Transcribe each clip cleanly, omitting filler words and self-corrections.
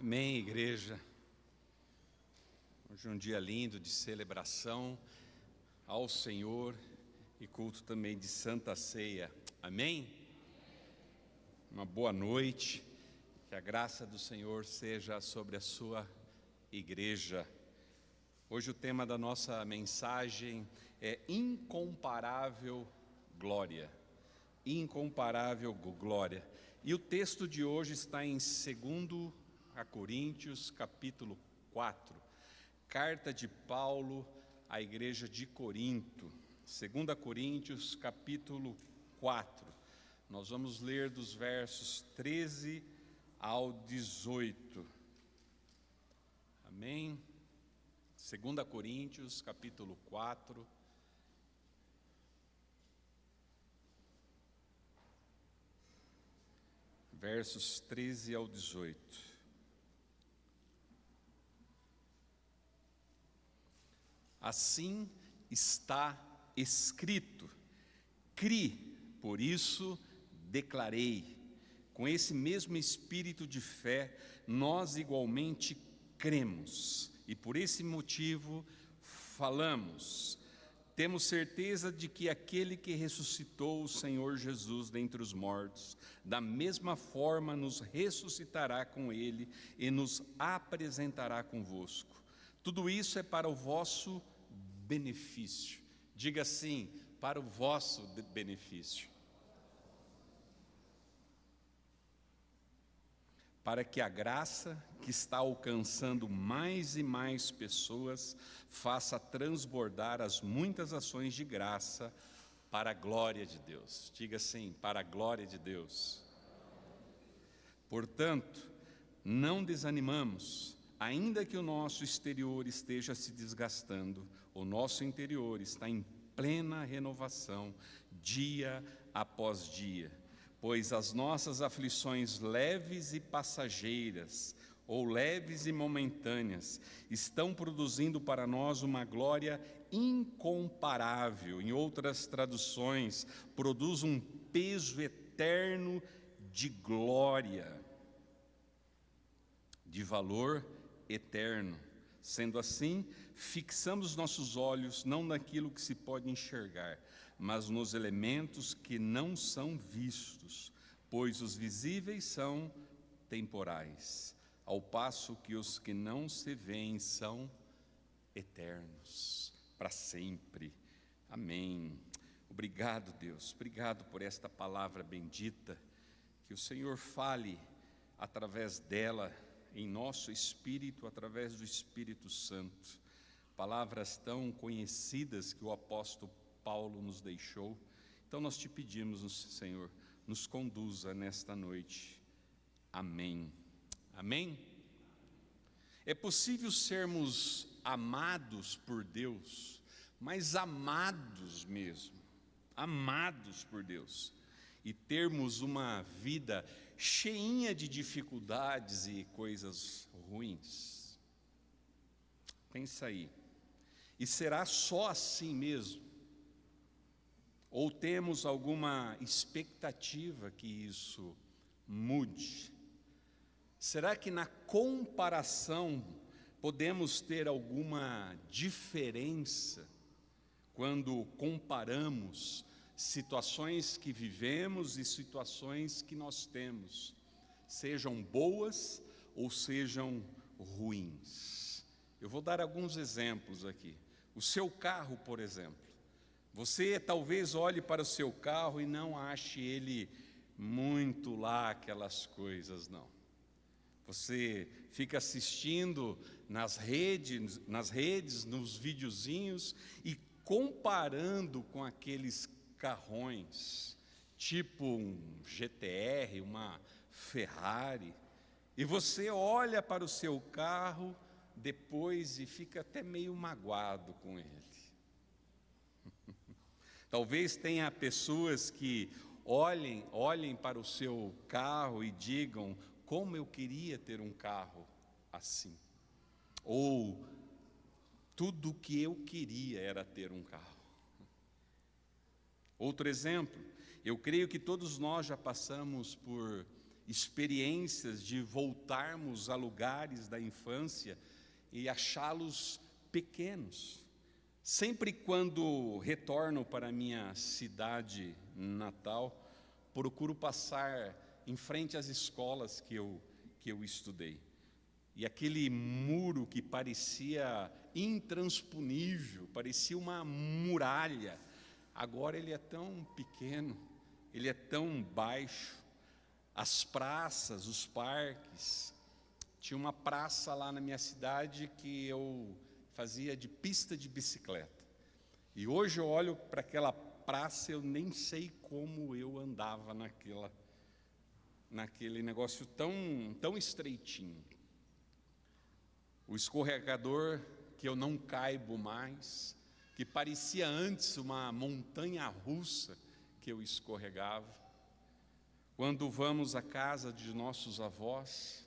Amém, igreja. Hoje é um dia lindo de celebração ao Senhor e culto também de Santa Ceia. Amém? Uma boa noite, que a graça do Senhor seja sobre a sua igreja. Hoje o tema da nossa mensagem é incomparável glória. Incomparável glória. E o texto de hoje está em 2 Coríntios, capítulo 4. Carta de Paulo à igreja de Corinto. 2 Coríntios, capítulo 4. Nós vamos ler dos versos 13 ao 18. Amém? 2 Coríntios, capítulo 4. Versos 13 ao 18. Assim está escrito: cri, por isso declarei. Com esse mesmo espírito de fé, nós igualmente cremos, e por esse motivo falamos. Temos certeza de que aquele que ressuscitou o Senhor Jesus dentre os mortos, da mesma forma nos ressuscitará com Ele e nos apresentará convosco. Tudo isso é para o vosso benefício. Diga assim: para o vosso benefício. Para que a graça que está alcançando mais e mais pessoas faça transbordar as muitas ações de graça para a glória de Deus. Diga assim: para a glória de Deus. Portanto, não desanimamos, ainda que o nosso exterior esteja se desgastando, o nosso interior está em plena renovação, dia após dia. Pois as nossas aflições leves e passageiras, ou leves e momentâneas, estão produzindo para nós uma glória incomparável. Em outras traduções, produz um peso eterno de glória, de valor eterno. Sendo assim, fixamos nossos olhos não naquilo que se pode enxergar, mas nos elementos que não são vistos, pois os visíveis são temporais, ao passo que os que não se veem são eternos, para sempre. Amém. Obrigado, Deus, obrigado por esta palavra bendita, que o Senhor fale através dela em nosso espírito, através do Espírito Santo. Palavras tão conhecidas que o apóstolo Paulo nos deixou. Então nós te pedimos, Senhor, nos conduza nesta noite. Amém. Amém? É possível sermos amados por Deus, mas amados mesmo, amados por Deus, e termos uma vida cheinha de dificuldades e coisas ruins. Pensa aí. E será só assim mesmo? Ou temos alguma expectativa que isso mude? Será que na comparação podemos ter alguma diferença quando comparamos situações que vivemos e situações que nós temos, sejam boas ou sejam ruins? Eu vou dar alguns exemplos aqui. O seu carro, por exemplo. Você talvez olhe para o seu carro e não ache ele muito lá aquelas coisas, não. Você fica assistindo nas redes, nos videozinhos e comparando com aqueles carrões, tipo um GTR, uma Ferrari, e você olha para o seu carro depois e fica até meio magoado com ele. Talvez tenha pessoas que olhem para o seu carro e digam: como eu queria ter um carro assim, ou tudo o que eu queria era ter um carro. Outro exemplo, eu creio que todos nós já passamos por experiências de voltarmos a lugares da infância e achá-los pequenos. Sempre quando retorno para minha cidade natal, procuro passar em frente às escolas que eu estudei. E aquele muro que parecia intransponível, parecia uma muralha, agora ele é tão pequeno, ele é tão baixo. As praças, os parques. Tinha uma praça lá na minha cidade que eu fazia de pista de bicicleta. E hoje eu olho para aquela praça, eu nem sei como eu andava naquele negócio tão estreitinho. O escorregador que eu não caibo mais, que parecia antes uma montanha russa que eu escorregava. Quando vamos à casa de nossos avós,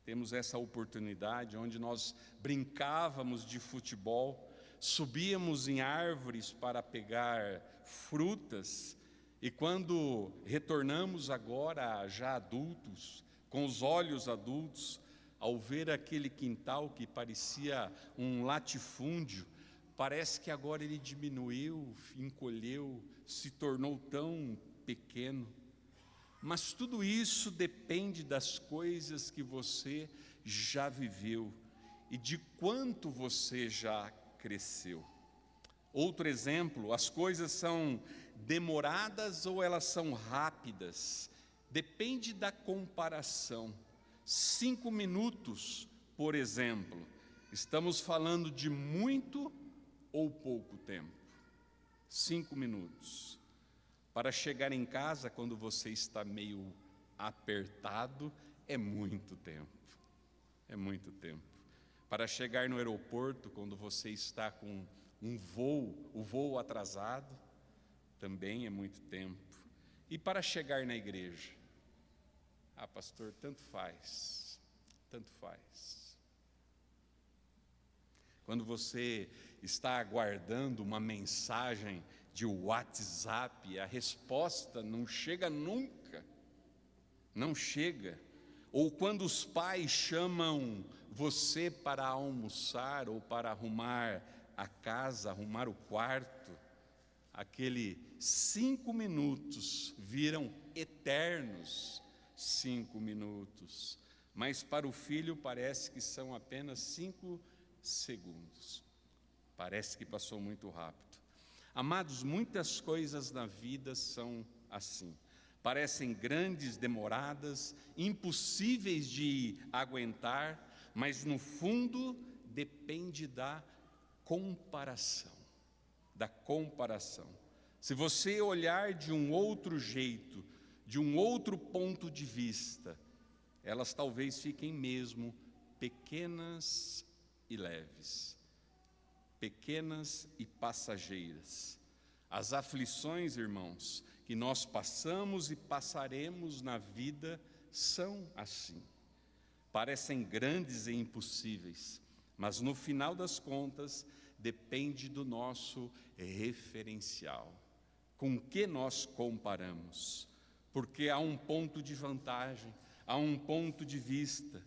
temos essa oportunidade onde nós brincávamos de futebol, subíamos em árvores para pegar frutas, e quando retornamos agora já adultos, com os olhos adultos, ao ver aquele quintal que parecia um latifúndio, parece que agora ele diminuiu, encolheu, se tornou tão pequeno. Mas tudo isso depende das coisas que você já viveu e de quanto você já cresceu. Outro exemplo, as coisas são demoradas ou elas são rápidas? Depende da comparação. 5 minutos, por exemplo, estamos falando de muito ou pouco tempo? 5 minutos. Para chegar em casa, quando você está meio apertado, é muito tempo. É muito tempo. Para chegar no aeroporto, quando você está com o voo atrasado, também é muito tempo. E para chegar na igreja? Ah, pastor, tanto faz, tanto faz. Quando você está aguardando uma mensagem de WhatsApp, a resposta não chega nunca, não chega. Ou quando os pais chamam você para almoçar ou para arrumar a casa, arrumar o quarto, aquele 5 minutos viram eternos 5 minutos, mas para o filho parece que são apenas 5 segundos. Parece que passou muito rápido. Amados, muitas coisas na vida são assim. Parecem grandes, demoradas, impossíveis de aguentar, mas no fundo depende da comparação. Da comparação. Se você olhar de um outro jeito, de um outro ponto de vista, elas talvez fiquem mesmo pequenas e leves. Pequenas e passageiras. As aflições, irmãos, que nós passamos e passaremos na vida são assim. Parecem grandes e impossíveis, mas no final das contas depende do nosso referencial. Com que nós comparamos? Porque há um ponto de vantagem, há um ponto de vista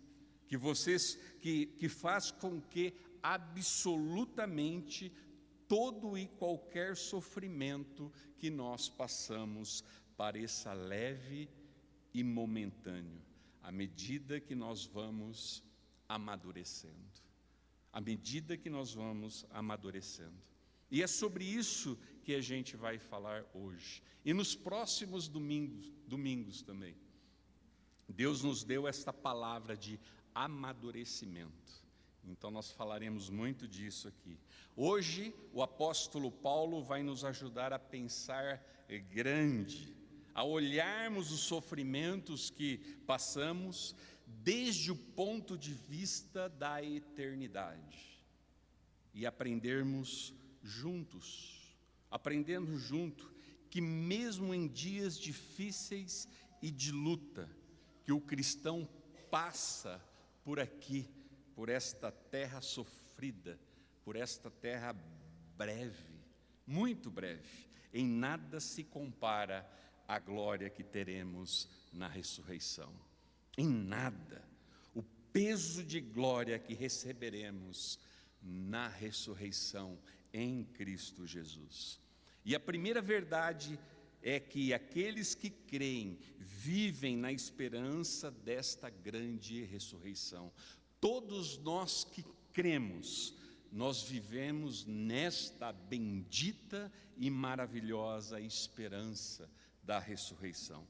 que faz com que absolutamente todo e qualquer sofrimento que nós passamos pareça leve e momentâneo, à medida que nós vamos amadurecendo. À medida que nós vamos amadurecendo. E é sobre isso que a gente vai falar hoje. E nos próximos domingos também. Deus nos deu esta palavra de amadurecimento. Então nós falaremos muito disso aqui. Hoje o apóstolo Paulo vai nos ajudar a pensar grande, a olharmos os sofrimentos que passamos desde o ponto de vista da eternidade e aprendermos juntos, aprendendo junto que mesmo em dias difíceis e de luta, que o cristão passa por aqui, por esta terra sofrida, por esta terra breve, muito breve, em nada se compara à glória que teremos na ressurreição. em nada, o peso de glória que receberemos na ressurreição em Cristo Jesus. E a primeira verdade é que aqueles que creem vivem na esperança desta grande ressurreição. Todos nós que cremos, nós vivemos nesta bendita e maravilhosa esperança da ressurreição.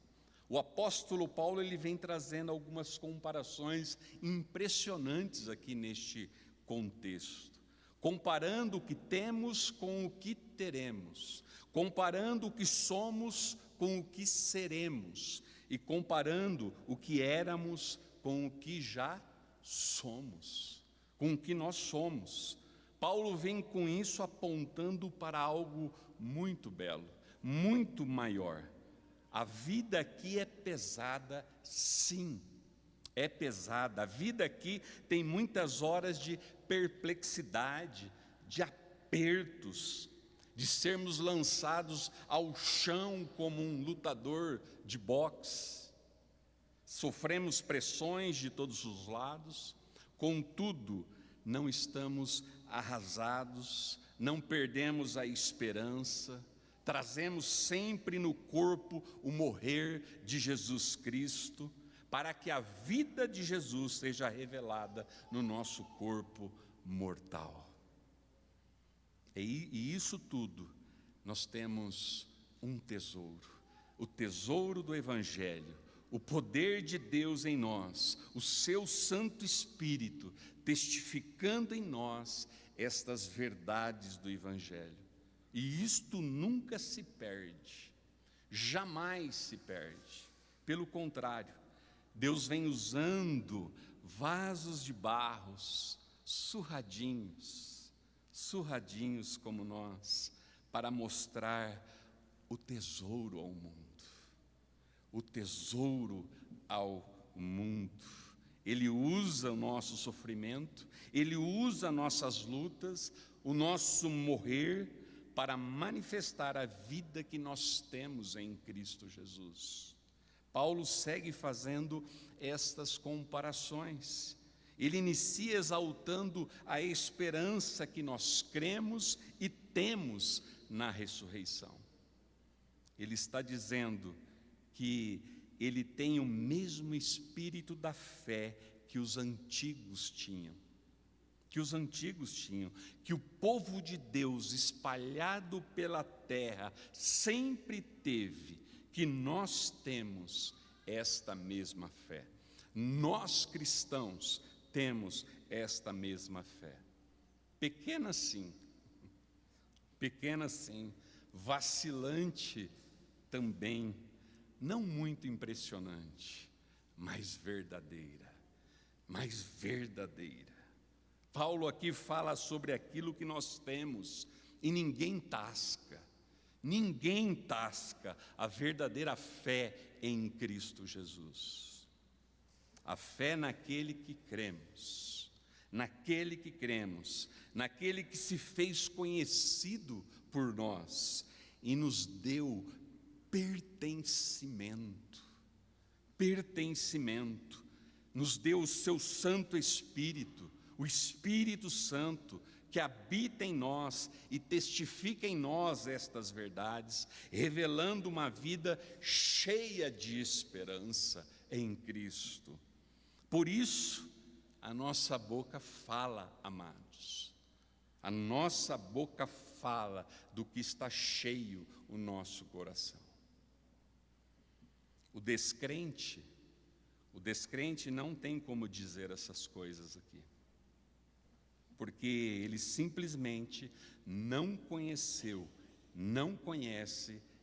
O apóstolo Paulo, ele vem trazendo algumas comparações impressionantes aqui neste contexto, comparando o que temos com o que teremos, comparando o que somos com o que seremos e comparando o que éramos com o que já somos, com o que nós somos. Paulo vem com isso apontando para algo muito belo, muito maior. A vida aqui é pesada, sim, é pesada. A vida aqui tem muitas horas de perplexidade, de apertos, de sermos lançados ao chão como um lutador de boxe. Sofremos pressões de todos os lados, contudo, não estamos arrasados, não perdemos a esperança, trazemos sempre no corpo o morrer de Jesus Cristo, para que a vida de Jesus seja revelada no nosso corpo mortal. E isso tudo, nós temos um tesouro, o tesouro do Evangelho, o poder de Deus em nós, o seu Santo Espírito, testificando em nós estas verdades do Evangelho. E isto nunca se perde, jamais se perde. Pelo contrário, Deus vem usando vasos de barros, surradinhos como nós, para mostrar o tesouro ao mundo. O tesouro ao mundo. Ele usa o nosso sofrimento, Ele usa nossas lutas, o nosso morrer, para manifestar a vida que nós temos em Cristo Jesus. Paulo segue fazendo estas comparações. Ele inicia exaltando a esperança que nós cremos e temos na ressurreição. Ele está dizendo que ele tem o mesmo espírito da fé que os antigos tinham, que o povo de Deus espalhado pela terra sempre teve, que nós temos esta mesma fé. Nós cristãos temos esta mesma fé. Pequena sim, vacilante também, não muito impressionante, mas verdadeira. Paulo aqui fala sobre aquilo que nós temos, e ninguém tasca a verdadeira fé em Cristo Jesus. A fé naquele que cremos, naquele que se fez conhecido por nós e nos deu pertencimento, nos deu o seu Santo Espírito, o Espírito Santo, que habita em nós e testifica em nós estas verdades, revelando uma vida cheia de esperança em Cristo. Por isso, a nossa boca fala, amados, a nossa boca fala do que está cheio o nosso coração. O descrente não tem como dizer essas coisas aqui, porque ele simplesmente não conhece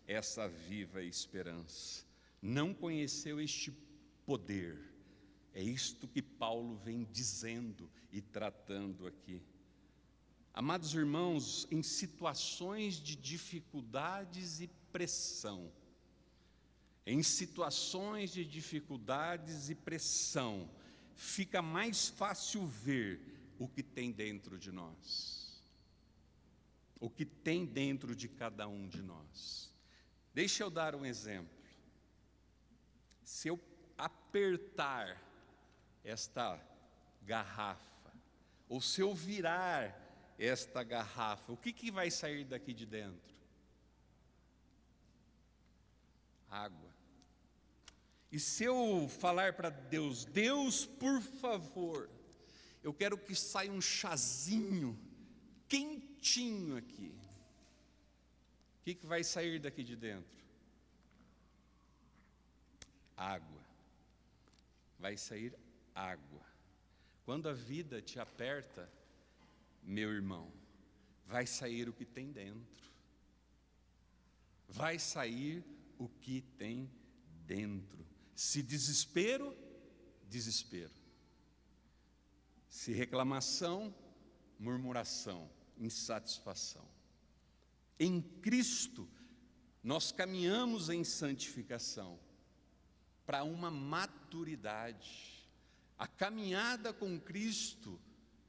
essa viva esperança, não conheceu este poder. É isto que Paulo vem dizendo e tratando aqui. Amados irmãos, em situações de dificuldades e pressão, fica mais fácil ver o que tem dentro de nós, o que tem dentro de cada um de nós. Deixa eu dar um exemplo. Se eu apertar esta garrafa, ou se eu virar esta garrafa, o que vai sair daqui de dentro? Água. E se eu falar para Deus: Deus, por favor, eu quero que saia um chazinho quentinho aqui, o que vai sair daqui de dentro? Água. Vai sair água. Quando a vida te aperta, meu irmão, vai sair o que tem dentro. Vai sair o que tem dentro. Se desespero, desespero. Se reclamação, murmuração, insatisfação. Em Cristo, nós caminhamos em santificação para uma maturidade. A caminhada com Cristo,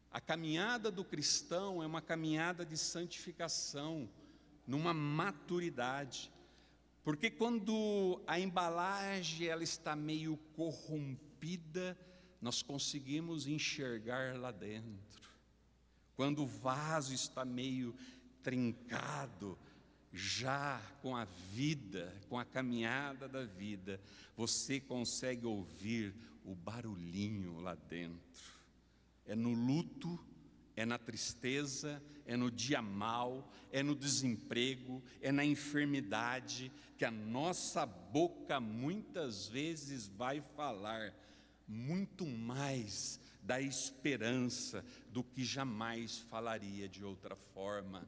a caminhada do cristão é uma caminhada de santificação, numa maturidade. Porque quando a embalagem ela está meio corrompida, nós conseguimos enxergar lá dentro. Quando o vaso está meio trincado, já com a vida, com a caminhada da vida, você consegue ouvir o barulhinho lá dentro. É no luto, é na tristeza, é no dia mau, é no desemprego, é na enfermidade, que a nossa boca muitas vezes vai falar muito mais da esperança do que jamais falaria de outra forma.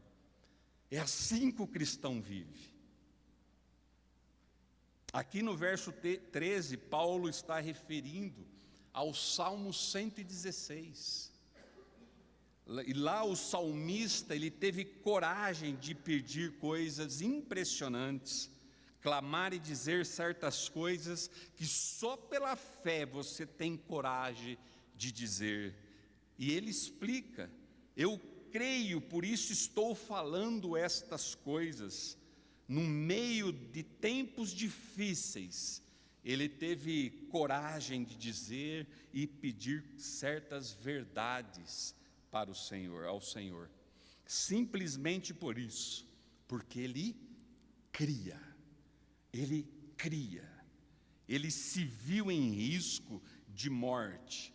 É assim que o cristão vive. Aqui no verso 13, Paulo está referindo ao Salmo 116. E lá o salmista, ele teve coragem de pedir coisas impressionantes, clamar e dizer certas coisas que só pela fé você tem coragem de dizer. E ele explica: eu creio, por isso estou falando estas coisas. No meio de tempos difíceis, ele teve coragem de dizer e pedir certas verdades para o Senhor, ao Senhor. Simplesmente por isso, porque ele cria. Ele se viu em risco de morte,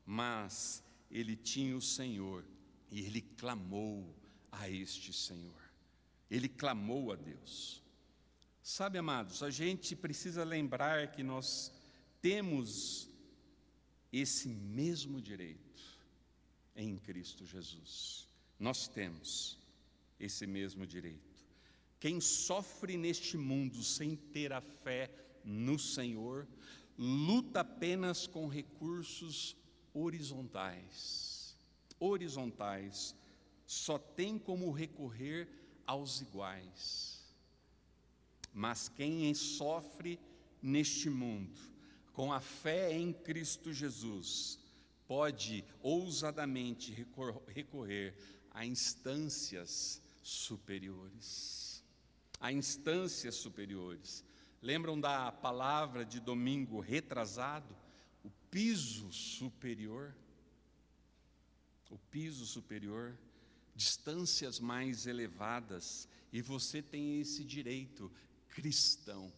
mas ele tinha o Senhor. E ele clamou a este Senhor. Ele clamou a Deus. Sabe, amados, a gente precisa lembrar que nós temos esse mesmo direito em Cristo Jesus. Nós temos esse mesmo direito. Quem sofre neste mundo sem ter a fé no Senhor, luta apenas com recursos horizontais. Só tem como recorrer aos iguais. Mas quem sofre neste mundo, com a fé em Cristo Jesus, pode ousadamente recorrer a instâncias superiores. A instâncias superiores. Lembram da palavra de domingo retrasado? O piso superior. O piso superior, distâncias mais elevadas, e você tem esse direito, cristão.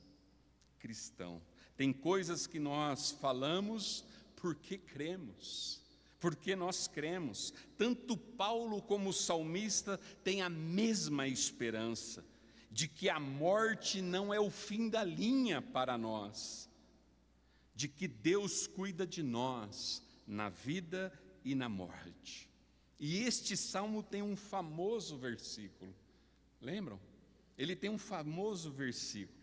Tem coisas que nós falamos porque cremos, porque nós cremos. Tanto Paulo como o salmista têm a mesma esperança, de que a morte não é o fim da linha para nós, de que Deus cuida de nós na vida e na morte. E este salmo tem um famoso versículo, lembram? Ele tem um famoso versículo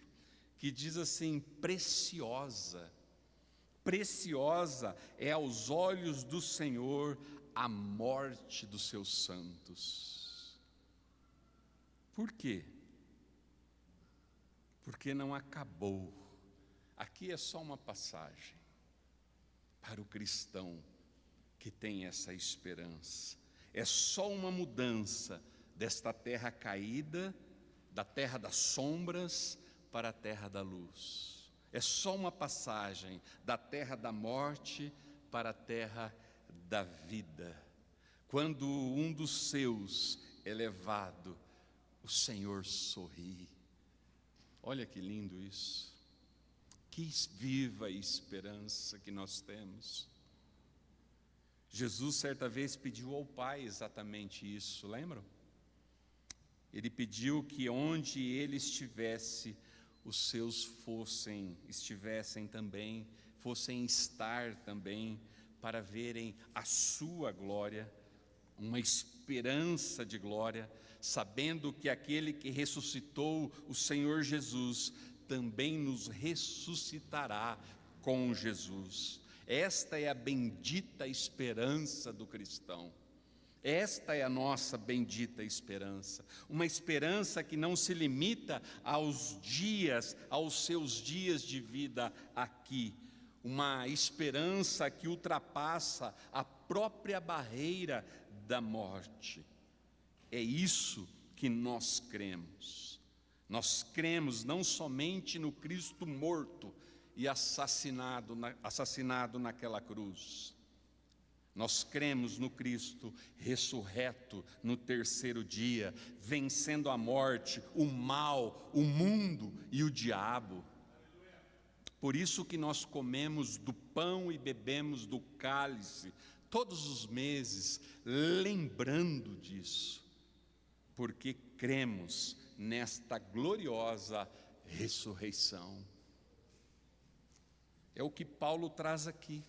que diz assim: preciosa é aos olhos do Senhor a morte dos seus santos. Por quê? Porque não acabou. Aqui é só uma passagem para o cristão que tem essa esperança. É só uma mudança desta terra caída, da terra das sombras, para a terra da luz. É só uma passagem da terra da morte para a terra da vida. Quando um dos seus é levado, o Senhor sorri. Olha que lindo isso. Que viva esperança que nós temos. Jesus certa vez pediu ao Pai exatamente isso, lembram? Ele pediu que onde ele estivesse, os seus fossem estar também, para verem a sua glória, uma esperança de glória, sabendo que aquele que ressuscitou o Senhor Jesus, também nos ressuscitará com Jesus. Esta é a bendita esperança do cristão. Esta é a nossa bendita esperança, uma esperança que não se limita aos seus dias de vida aqui, uma esperança que ultrapassa a própria barreira da morte. É isso que nós cremos. Nós cremos não somente no Cristo morto e assassinado naquela cruz. Nós cremos no Cristo ressurreto no terceiro dia, vencendo a morte, o mal, o mundo e o diabo. Por isso que nós comemos do pão e bebemos do cálice todos os meses, lembrando disso, porque cremos nesta gloriosa ressurreição. É o que Paulo traz aqui.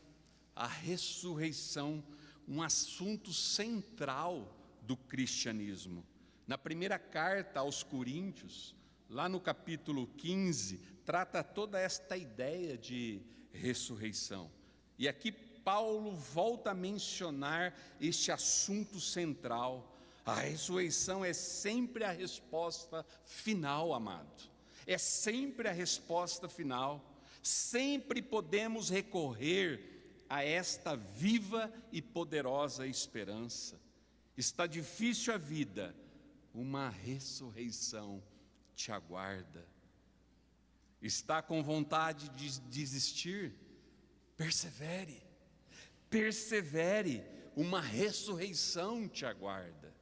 A ressurreição, um assunto central do cristianismo. Na primeira carta aos Coríntios, lá no capítulo 15, trata toda esta ideia de ressurreição. E aqui Paulo volta a mencionar este assunto central. A ressurreição é sempre a resposta final, amado. É sempre a resposta final. Sempre podemos recorrer a esta viva e poderosa esperança. Está difícil a vida, uma ressurreição te aguarda. Está com vontade de desistir? Persevere, persevere, uma ressurreição te aguarda.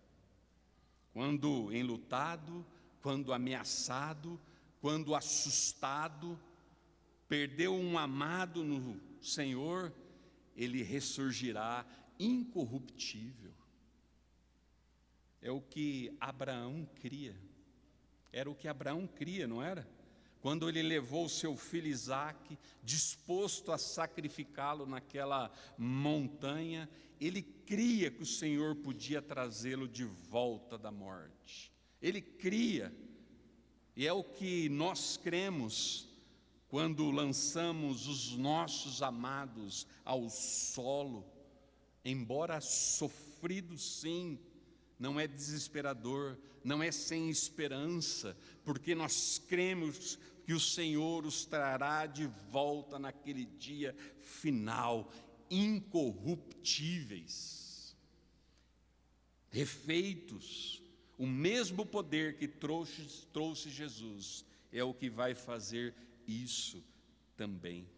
Quando enlutado, quando ameaçado, quando assustado, perdeu um amado no Senhor, ele ressurgirá incorruptível. É o que Abraão cria. Era o que Abraão cria, não era? Quando ele levou o seu filho Isaque, disposto a sacrificá-lo naquela montanha, ele cria que o Senhor podia trazê-lo de volta da morte. Ele cria, e é o que nós cremos quando lançamos os nossos amados ao solo. Embora sofrido, sim, não é desesperador, não é sem esperança, porque nós cremos que o Senhor os trará de volta naquele dia final, incorruptíveis, refeitos. O mesmo poder que trouxe Jesus é o que vai fazer isso também.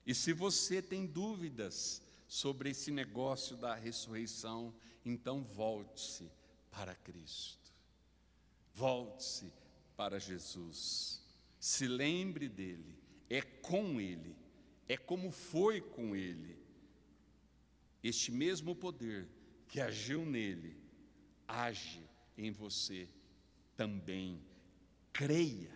E se você tem dúvidas sobre esse negócio da ressurreição, então volte-se para Cristo, volte-se para Jesus, se lembre dele, é com ele, é como foi com ele. Este mesmo poder que agiu nele, age em você também. Creia.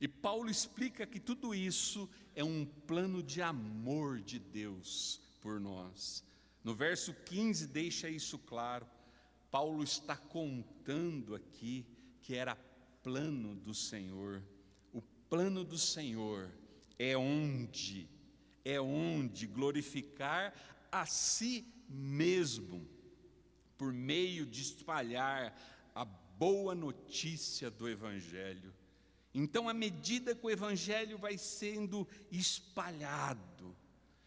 E Paulo explica que tudo isso é um plano de amor de Deus por nós. No verso 15 deixa isso claro. Paulo está contando aqui que era plano do Senhor. O plano do Senhor é onde glorificar a si mesmo, por meio de espalhar a boa notícia do Evangelho. Então, à medida que o Evangelho vai sendo espalhado,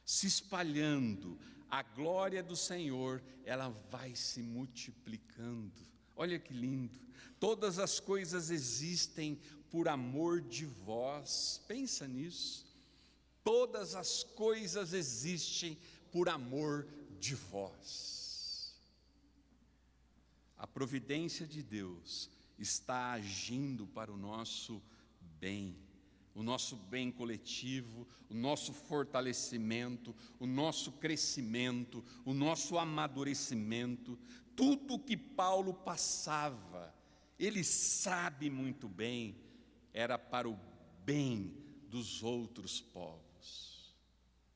se espalhando, a glória do Senhor, ela vai se multiplicando. Olha que lindo. Todas as coisas existem por amor de vós. Pensa nisso. Todas as coisas existem por amor de vós. A providência de Deus está agindo para o nosso bem coletivo, o nosso fortalecimento, o nosso crescimento, o nosso amadurecimento. Tudo que Paulo passava, ele sabe muito bem, era para o bem dos outros povos.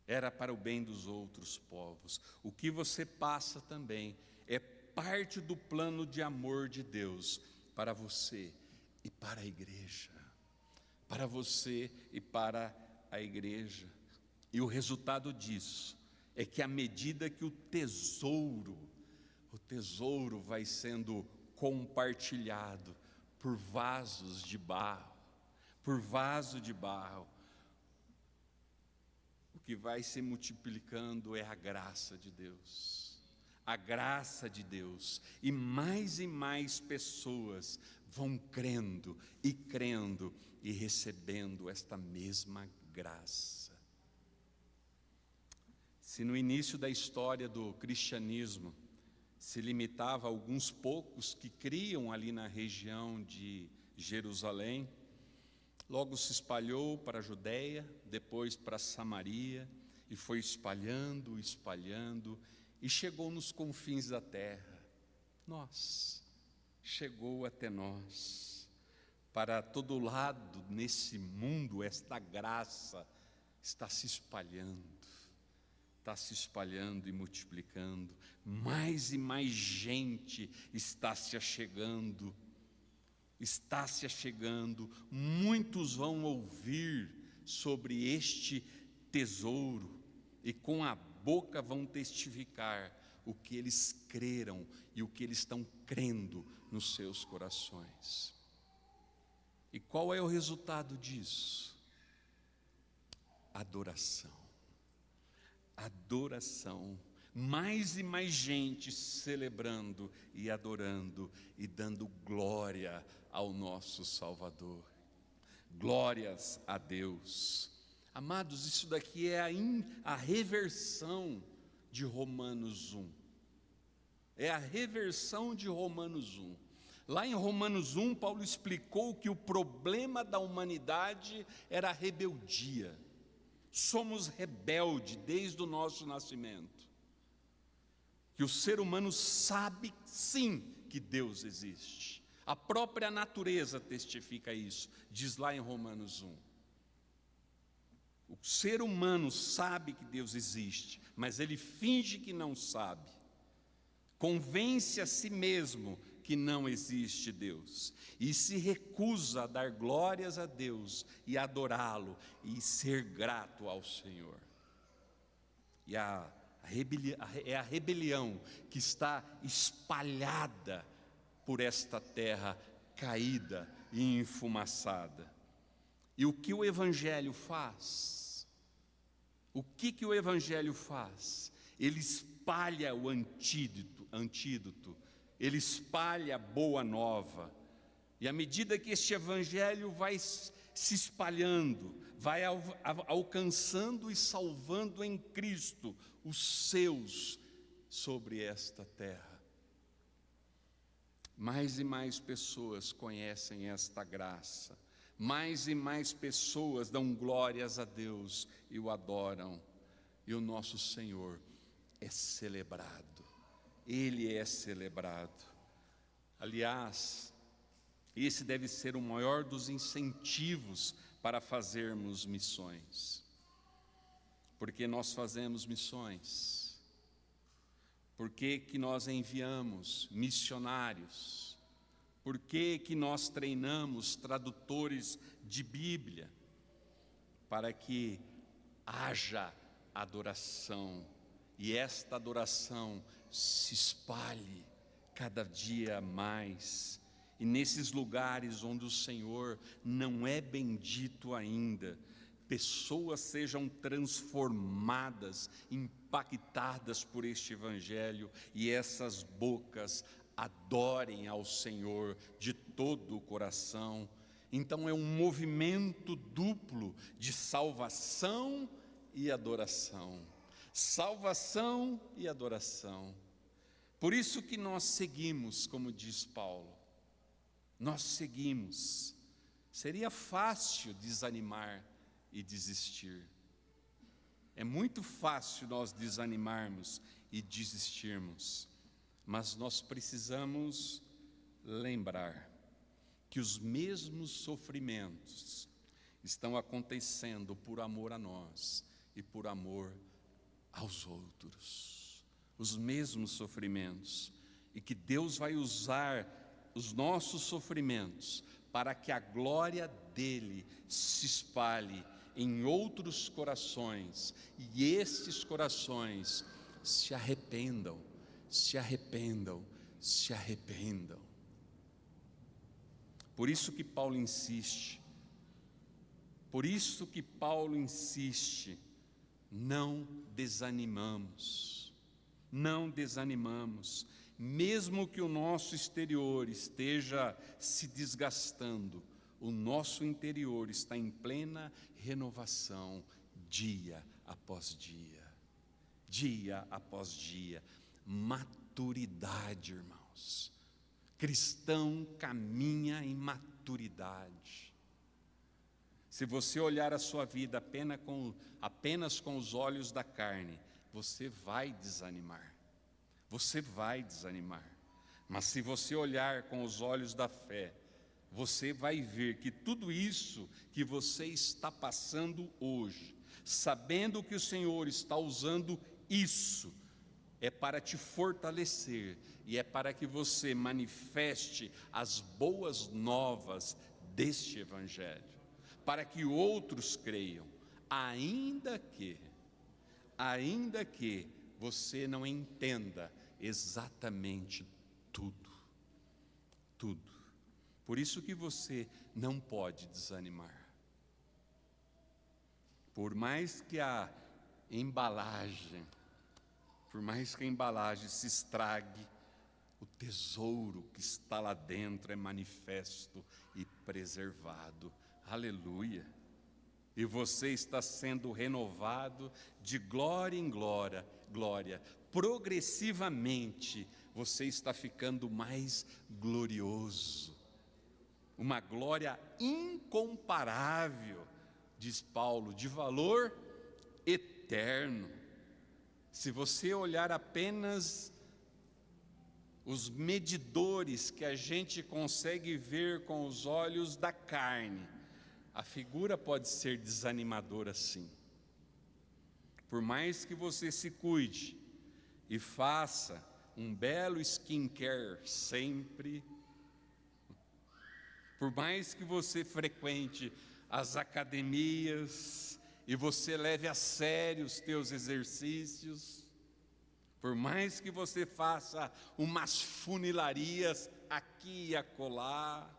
Era para o bem dos outros povos. O que você passa também é parte do plano de amor de Deus para você e para a igreja. Para você e para a igreja. E o resultado disso é que à medida que o tesouro vai sendo compartilhado por vasos de barro, o que vai se multiplicando é a graça de Deus. A graça de Deus, e mais pessoas vão crendo e recebendo esta mesma graça. Se no início da história do cristianismo se limitava a alguns poucos que criam ali na região de Jerusalém, logo se espalhou para a Judéia, depois para Samaria, e foi espalhando, e chegou nos confins da terra. Chegou até nós. Para todo lado nesse mundo, esta graça está se espalhando e multiplicando. Mais e mais gente está se achegando. Muitos vão ouvir sobre este tesouro e com a boca vão testificar o que eles creram e o que eles estão crendo nos seus corações. E qual é o resultado disso? Adoração. Mais e mais gente celebrando e adorando e dando glória ao nosso Salvador. Glórias a Deus. Amados, isso daqui é a reversão de Romanos 1. É a reversão de Romanos 1. Lá em Romanos 1, Paulo explicou que o problema da humanidade era a rebeldia. Somos rebeldes desde o nosso nascimento. Que o ser humano sabe, sim, que Deus existe. A própria natureza testifica isso, diz lá em Romanos 1. O ser humano sabe que Deus existe, mas ele finge que não sabe. Convence a si mesmo que não existe Deus e se recusa a dar glórias a Deus e adorá-lo e ser grato ao Senhor. E é a rebelião que está espalhada por esta terra caída e enfumaçada. E o que o Evangelho faz? Que o Evangelho faz? Ele espalha o antídoto, ele espalha a boa nova. E à medida que este Evangelho vai se espalhando, vai alcançando e salvando em Cristo os seus sobre esta terra. Mais e mais pessoas conhecem esta graça. Mais e mais pessoas dão glórias a Deus e o adoram. E o nosso Senhor é celebrado. Ele é celebrado. Aliás, esse deve ser o maior dos incentivos para fazermos missões. Porque nós fazemos missões? Por que nós enviamos missionários? Por que nós treinamos tradutores de Bíblia? Para que haja adoração, e esta adoração se espalhe cada dia mais. E nesses lugares onde o Senhor não é bendito ainda, pessoas sejam transformadas, impactadas por este Evangelho, e essas bocas adorem ao Senhor de todo o coração. Então é um movimento duplo de salvação e adoração. Salvação e adoração. Por isso que nós seguimos, como diz Paulo, nós seguimos. Seria fácil desanimar e desistir. É muito fácil nós desanimarmos e desistirmos, mas nós precisamos lembrar que os mesmos sofrimentos estão acontecendo por amor a nós e por amor aos outros. Os mesmos sofrimentos, e que Deus vai usar os nossos sofrimentos para que a glória dele se espalhe em outros corações, e estes corações se arrependam, se arrependam, se arrependam. Por isso que Paulo insiste, não desanimamos, não desanimamos, mesmo que o nosso exterior esteja se desgastando, o nosso interior está em plena renovação, dia após dia, dia após dia. Maturidade, irmãos. Cristão caminha em maturidade. Se você olhar a sua vida apenas com os olhos da carne, você vai desanimar. Você vai desanimar. Mas se você olhar com os olhos da fé, você vai ver que tudo isso que você está passando hoje, sabendo que o Senhor está usando isso, é para te fortalecer e é para que você manifeste as boas novas deste Evangelho, para que outros creiam, ainda que você não entenda exatamente tudo. Por isso que você não pode desanimar. Por mais que a embalagem se estrague, o tesouro que está lá dentro é manifesto e preservado. Aleluia! E você está sendo renovado de glória em glória. Progressivamente você está ficando mais glorioso. Uma glória incomparável, diz Paulo, de valor eterno. Se você olhar apenas os medidores que a gente consegue ver com os olhos da carne, a figura pode ser desanimadora sim. Por mais que você se cuide e faça um belo skincare sempre, por mais que você frequente as academias e você leve a sério os teus exercícios, por mais que você faça umas funilarias aqui e acolá,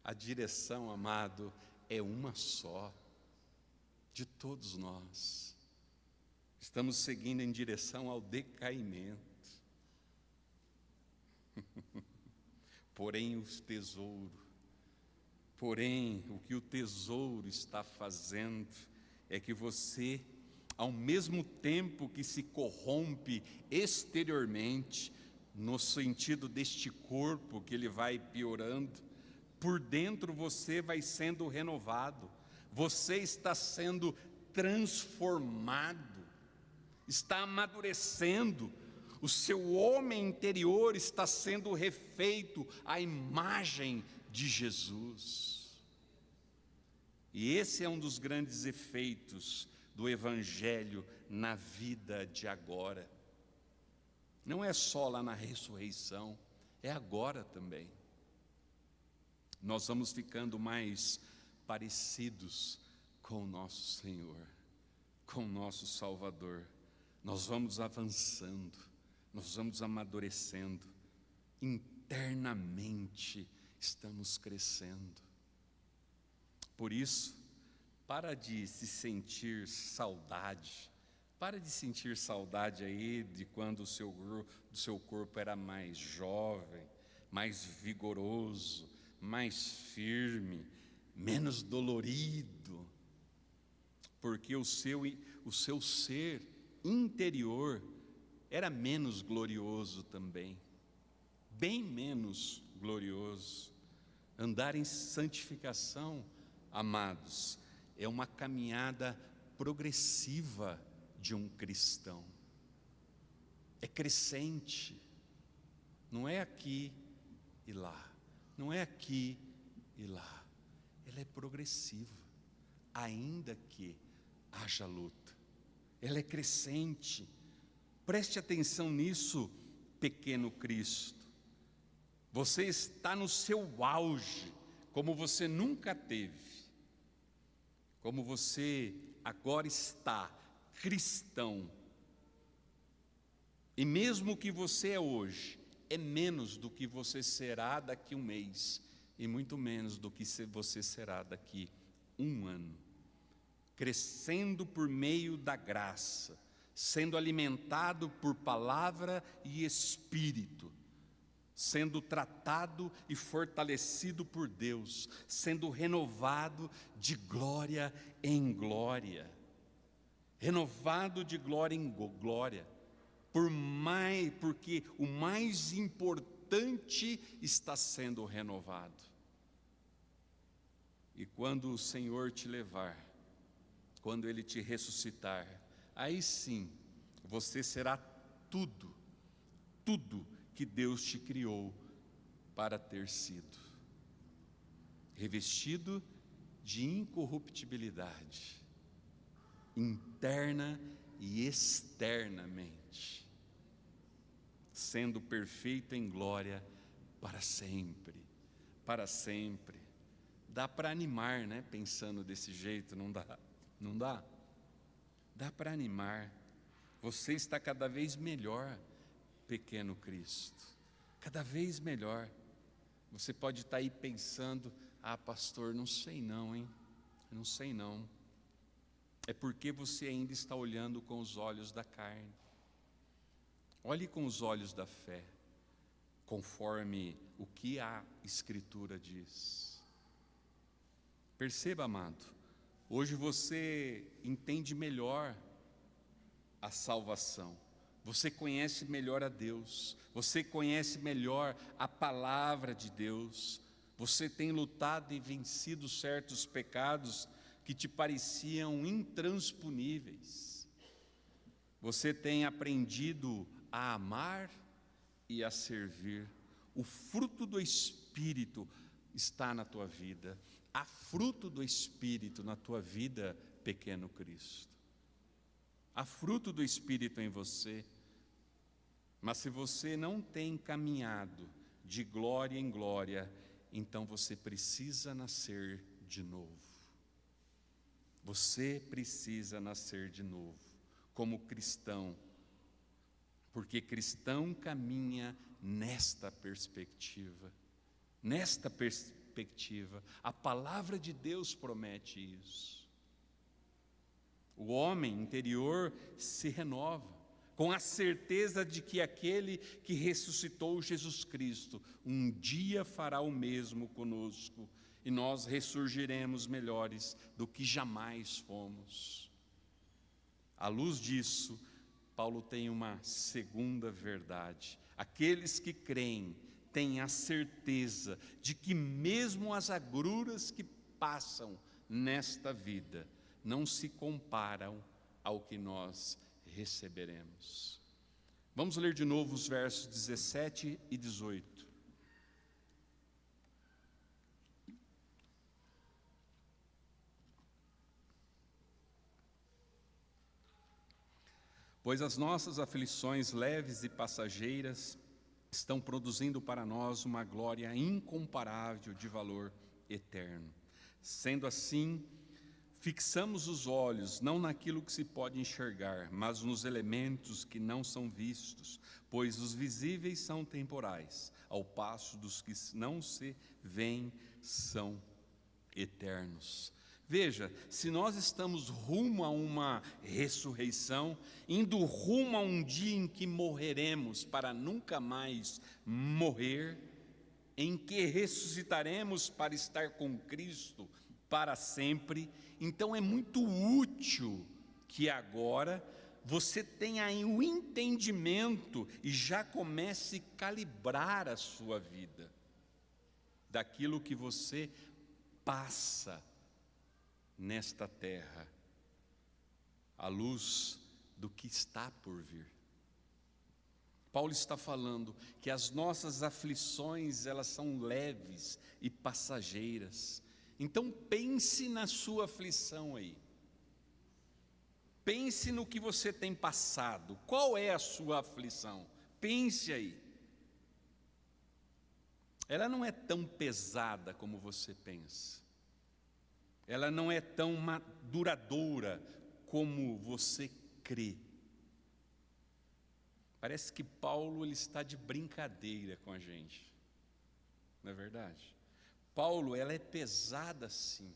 a direção, amado, é uma só, de todos nós. Estamos seguindo em direção ao decaimento. Porém, o que o tesouro está fazendo é que você, ao mesmo tempo que se corrompe exteriormente, no sentido deste corpo que ele vai piorando, por dentro você vai sendo renovado, você está sendo transformado, está amadurecendo, o seu homem interior está sendo refeito à imagem de Jesus. E esse é um dos grandes efeitos do Evangelho na vida de agora. Não é só lá na ressurreição, é agora também. Nós vamos ficando mais parecidos com o nosso Senhor, com o nosso Salvador. Nós vamos avançando, nós vamos amadurecendo, internamente estamos crescendo. Por isso, para de se sentir saudade Pare de sentir saudade aí de quando o seu corpo era mais jovem, mais vigoroso, mais firme, menos dolorido, porque o seu ser interior era menos glorioso também, bem menos glorioso. Andar em santificação, amados, é uma caminhada progressiva de um cristão, é crescente, não é aqui e lá, não é aqui e lá, ela é progressiva, ainda que haja luta, ela é crescente. Preste atenção nisso, pequeno Cristo. Você está no seu auge, como você nunca teve, como você agora está, cristão. E mesmo o que você é hoje, é menos do que você será daqui a um mês, e muito menos do que você será daqui a um ano. Crescendo por meio da graça, sendo alimentado por palavra e espírito, sendo tratado e fortalecido por Deus, sendo renovado de glória em glória, renovado de glória em glória, porque o mais importante está sendo renovado. E quando o Senhor te levar, quando Ele te ressuscitar, aí sim, você será tudo que Deus te criou para ter sido. Revestido de incorruptibilidade, interna e externamente, sendo perfeito em glória para sempre, para sempre. Dá para animar, né? Pensando desse jeito, não dá? Não dá? Dá para animar. Você está cada vez melhor, pequeno Cristo, cada vez melhor. Você pode estar aí pensando: ah, pastor, não sei não, hein? Não sei não. É porque você ainda está olhando com os olhos da carne. Olhe com os olhos da fé, conforme o que a Escritura diz. Perceba, amado, hoje você entende melhor a salvação, você conhece melhor a Deus, você conhece melhor a palavra de Deus, você tem lutado e vencido certos pecados que te pareciam intransponíveis, você tem aprendido a amar e a servir. O fruto do Espírito está na tua vida, há fruto do Espírito na tua vida, pequeno Cristo. Há fruto do Espírito em você, mas se você não tem caminhado de glória em glória, então você precisa nascer de novo. Você precisa nascer de novo, como cristão, porque cristão caminha nesta perspectiva. Nesta perspectiva, a palavra de Deus promete isso. O homem interior se renova, com a certeza de que aquele que ressuscitou Jesus Cristo, um dia fará o mesmo conosco, e nós ressurgiremos melhores do que jamais fomos. À luz disso, Paulo tem uma segunda verdade: aqueles que creem têm a certeza de que mesmo as agruras que passam nesta vida não se comparam ao que nós receberemos. Vamos ler de novo os versos 17 e 18. Pois as nossas aflições leves e passageiras estão produzindo para nós uma glória incomparável de valor eterno. Sendo assim, fixamos os olhos não naquilo que se pode enxergar, mas nos elementos que não são vistos, pois os visíveis são temporais, ao passo dos que não se veem são eternos. Veja, se nós estamos rumo a uma ressurreição, indo rumo a um dia em que morreremos para nunca mais morrer, em que ressuscitaremos para estar com Cristo para sempre, então é muito útil que agora você tenha aí o entendimento e já comece a calibrar a sua vida daquilo que você passa nesta terra, à luz do que está por vir. Paulo está falando que as nossas aflições, elas são leves e passageiras. Então pense na sua aflição aí. Pense no que você tem passado. Qual é a sua aflição? Pense aí. Ela não é tão pesada como você pensa. Ela não é tão duradoura como você crê. Parece que Paulo ele está de brincadeira com a gente, não é verdade? Paulo, ela é pesada sim.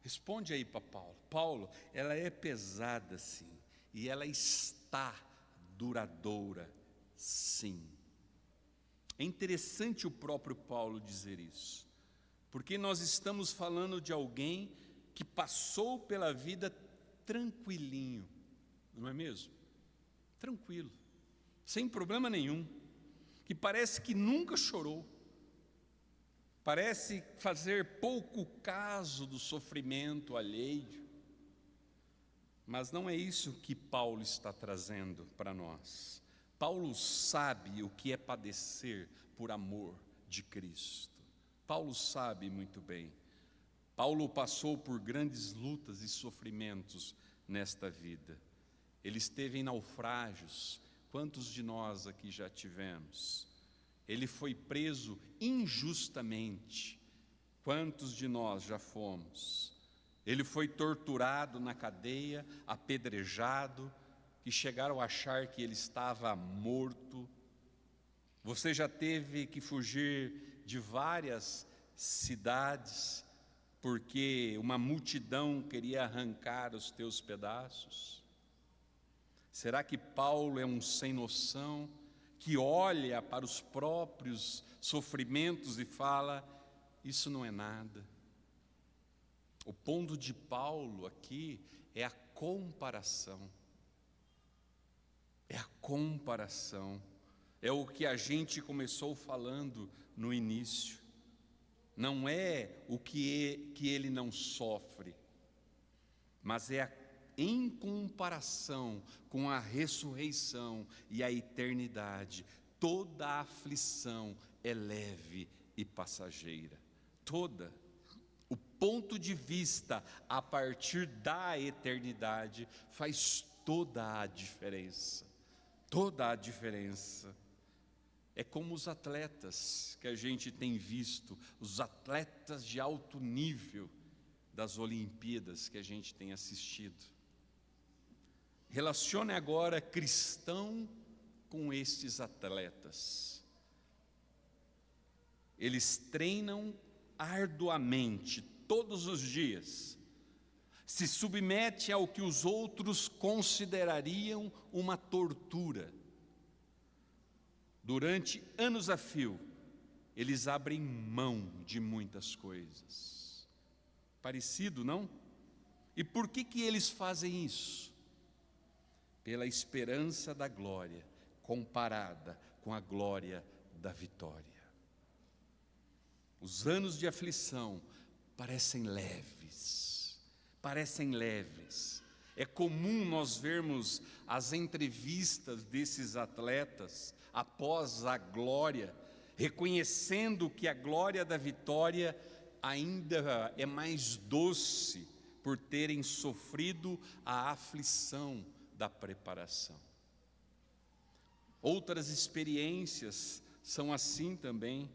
Responde aí para Paulo. Paulo, ela é pesada sim, e ela está duradoura sim. É interessante o próprio Paulo dizer isso, porque nós estamos falando de alguém que passou pela vida tranquilinho, não é mesmo? Tranquilo, sem problema nenhum, que parece que nunca chorou, parece fazer pouco caso do sofrimento alheio, mas não é isso que Paulo está trazendo para nós. Paulo sabe o que é padecer por amor de Cristo. Paulo sabe muito bem. Paulo passou por grandes lutas e sofrimentos nesta vida. Ele esteve em naufrágios. Quantos de nós aqui já tivemos? Ele foi preso injustamente. Quantos de nós já fomos? Ele foi torturado na cadeia, apedrejado, que chegaram a achar que ele estava morto. Você já teve que fugir de várias cidades, porque uma multidão queria arrancar os teus pedaços? Será que Paulo é um sem noção, que olha para os próprios sofrimentos e fala, isso não é nada? O ponto de Paulo aqui é a comparação. É a comparação. É o que a gente começou falando no início. Não é o que ele não sofre, mas é em comparação com a ressurreição e a eternidade. Toda a aflição é leve e passageira. Toda. O ponto de vista a partir da eternidade faz toda a diferença. Toda a diferença. É como os atletas que a gente tem visto, os atletas de alto nível das Olimpíadas que a gente tem assistido. Relacione agora cristão com estes atletas. Eles treinam arduamente todos os dias, se submete ao que os outros considerariam uma tortura. Durante anos a fio, eles abrem mão de muitas coisas. Parecido, não? E por que eles fazem isso? Pela esperança da glória, comparada com a glória da vitória. Os anos de aflição parecem leves, É comum nós vermos as entrevistas desses atletas após a glória, reconhecendo que a glória da vitória ainda é mais doce por terem sofrido a aflição da preparação. Outras experiências são assim também.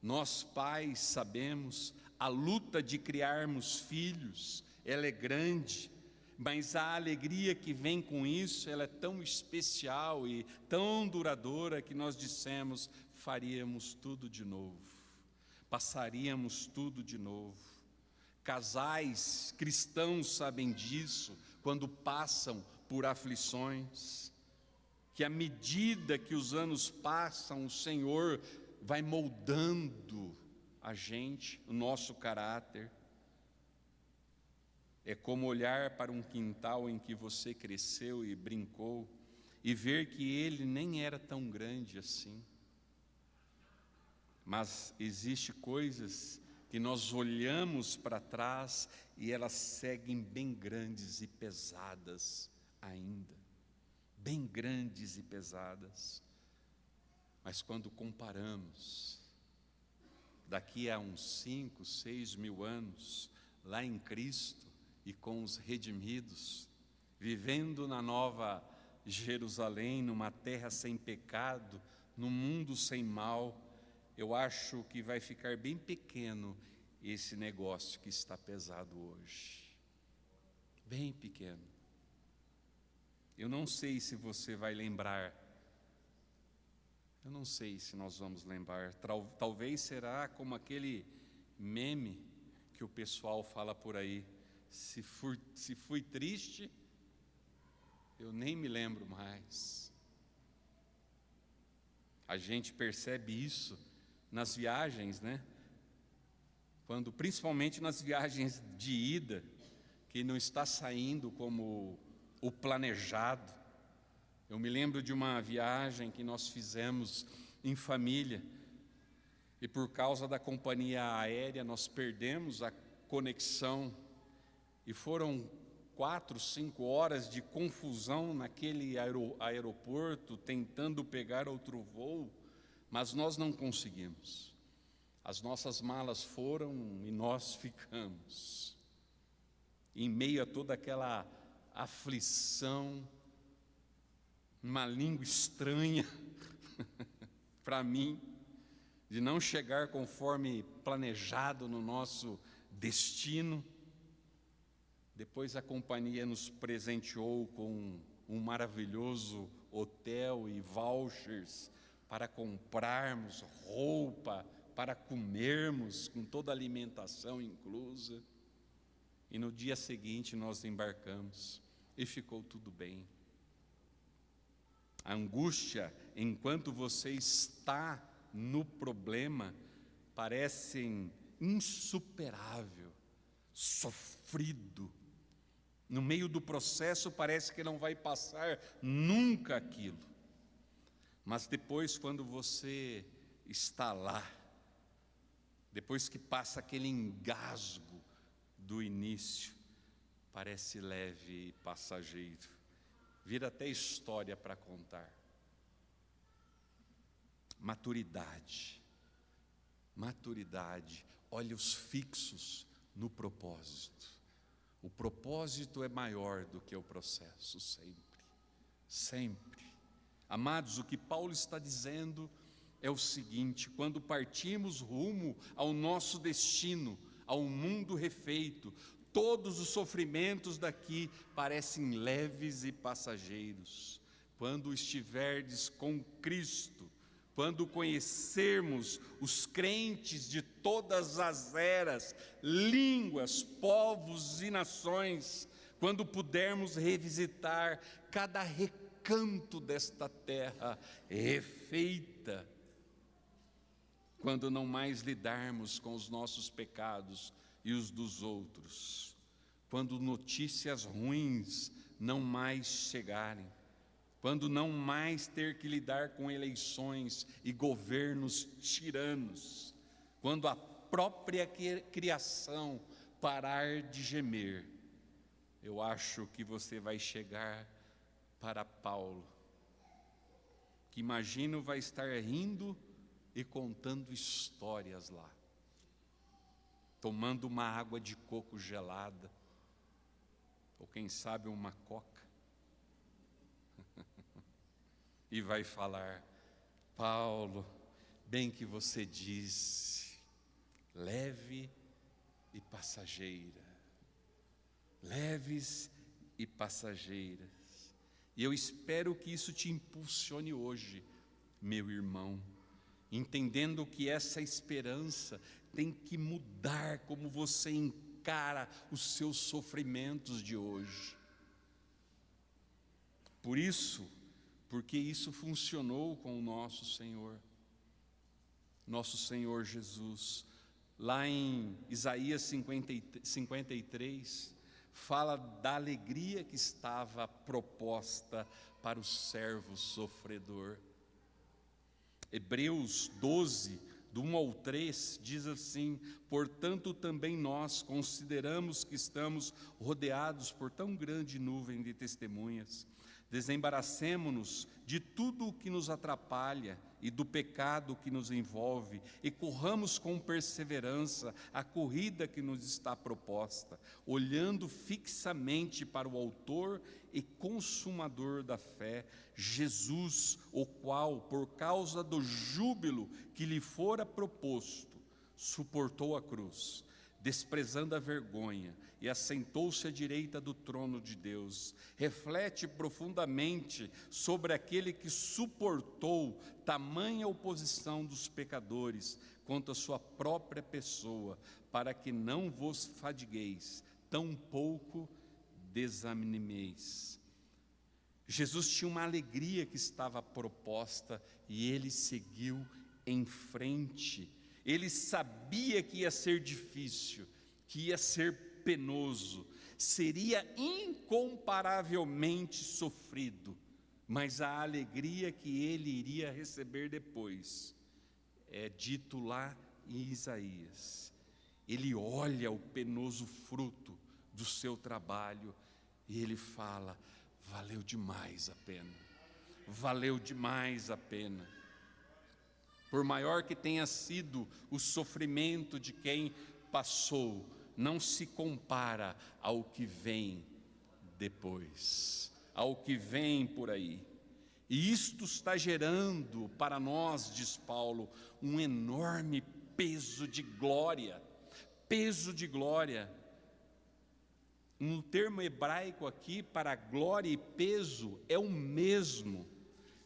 Nós pais sabemos, a luta de criarmos filhos, ela é grande, mas a alegria que vem com isso, ela é tão especial e tão duradoura que nós dissemos, faríamos tudo de novo, passaríamos tudo de novo. Casais cristãos sabem disso quando passam por aflições, que à medida que os anos passam, o Senhor vai moldando a gente, o nosso caráter. É como olhar para um quintal em que você cresceu e brincou e ver que ele nem era tão grande assim. Mas existem coisas que nós olhamos para trás e elas seguem bem grandes e pesadas ainda. Bem grandes e pesadas. Mas quando comparamos, daqui a uns 5, 6 mil anos, lá em Cristo e com os redimidos, vivendo na nova Jerusalém, numa terra sem pecado, num mundo sem mal, eu acho que vai ficar bem pequeno esse negócio que está pesado hoje. Bem pequeno. Eu não sei se você vai lembrar. Eu não sei se nós vamos lembrar. Talvez será como aquele meme que o pessoal fala por aí. Se fui triste, eu nem me lembro mais. A gente percebe isso nas viagens, né? Quando, principalmente nas viagens de ida, que não está saindo como o planejado. Eu me lembro de uma viagem que nós fizemos em família, e por causa da companhia aérea nós perdemos a conexão, e foram 4, 5 horas de confusão naquele aeroporto, tentando pegar outro voo, mas nós não conseguimos. As nossas malas foram e nós ficamos. Em meio a toda aquela aflição, uma língua estranha para mim, de não chegar conforme planejado no nosso destino. Depois a companhia nos presenteou com um maravilhoso hotel e vouchers para comprarmos roupa, para comermos, com toda a alimentação inclusa. E no dia seguinte nós embarcamos e ficou tudo bem. A angústia, enquanto você está no problema, parece insuperável, sofrido. No meio do processo parece que não vai passar nunca aquilo. Mas depois, quando você está lá, depois que passa aquele engasgo do início, parece leve e passageiro, vira até história para contar. Maturidade, olhos fixos no propósito. O propósito é maior do que o processo, sempre. Amados, o que Paulo está dizendo é o seguinte: quando partimos rumo ao nosso destino, ao mundo refeito, todos os sofrimentos daqui parecem leves e passageiros. Quando estiverdes com Cristo, quando conhecermos os crentes de todas as eras, línguas, povos e nações, quando pudermos revisitar cada recanto desta terra refeita, quando não mais lidarmos com os nossos pecados e os dos outros, quando notícias ruins não mais chegarem, quando não mais ter que lidar com eleições e governos tiranos, quando a própria criação parar de gemer, eu acho que você vai chegar para Paulo, que imagino vai estar rindo e contando histórias lá, tomando uma água de coco gelada, ou quem sabe uma coca, e vai falar: Paulo, bem que você disse, leve e passageira, leves e passageiras. E eu espero que isso te impulsione hoje, meu irmão, entendendo que essa esperança tem que mudar como você encara encara os seus sofrimentos de hoje. Porque isso funcionou com o nosso Senhor Jesus. Lá em Isaías 53, fala da alegria que estava proposta para o servo sofredor. Hebreus 12, do 1 ao 3, diz assim: portanto também nós consideramos que estamos rodeados por tão grande nuvem de testemunhas, desembaracemo-nos de tudo o que nos atrapalha e do pecado que nos envolve, e corramos com perseverança a corrida que nos está proposta, olhando fixamente para o autor e consumador da fé, Jesus, o qual, por causa do júbilo que lhe fora proposto, suportou a cruz, desprezando a vergonha, e assentou-se à direita do trono de Deus. Reflete profundamente sobre aquele que suportou tamanha oposição dos pecadores contra a sua própria pessoa, para que não vos fadigueis, tampouco desanimeis. Jesus tinha uma alegria que estava proposta e ele seguiu em frente. Ele sabia que ia ser difícil, que ia ser penoso, seria incomparavelmente sofrido, mas a alegria que ele iria receber depois, é dito lá em Isaías. Ele olha o penoso fruto do seu trabalho e ele fala: valeu demais a pena, valeu demais a pena. Por maior que tenha sido o sofrimento de quem passou, não se compara ao que vem depois, ao que vem por aí. E isto está gerando para nós, diz Paulo, um enorme peso de glória. Peso de glória. No termo hebraico aqui, para glória e peso, é o mesmo.